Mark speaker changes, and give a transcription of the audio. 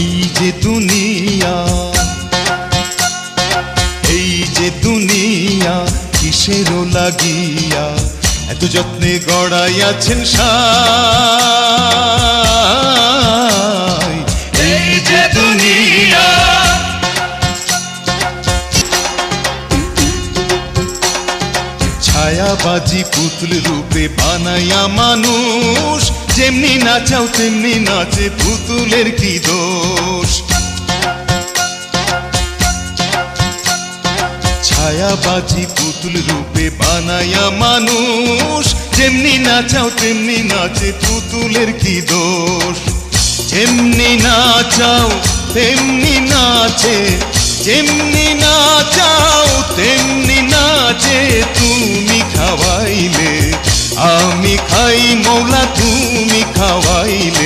Speaker 1: এই যে দুনিয়া, এই যে দুনিয়া কিসেরও লাগিয়া এত যত্নে গড়াইয়াছেন সাই। এই যে দুনিয়া, ছায়াবাজি পুতুল রূপে বানাইয়া মানুষ, যেমনি নাচাও তেমনি নাচে, পুতুলের কি দোষ। ছায়াবাজি পুতুল রূপে বানাইয়া মানুষ, যেমনি নাচাও তেমনি নাচে, পুতুলের কি দোষ। যেমনি নাচাও তেমনি নাচে, যেমনি নাচাও তেমনি নাচে, তুমি খাওয়াইলে আমি খাই মৌলা, তুমি খাওয়াইলে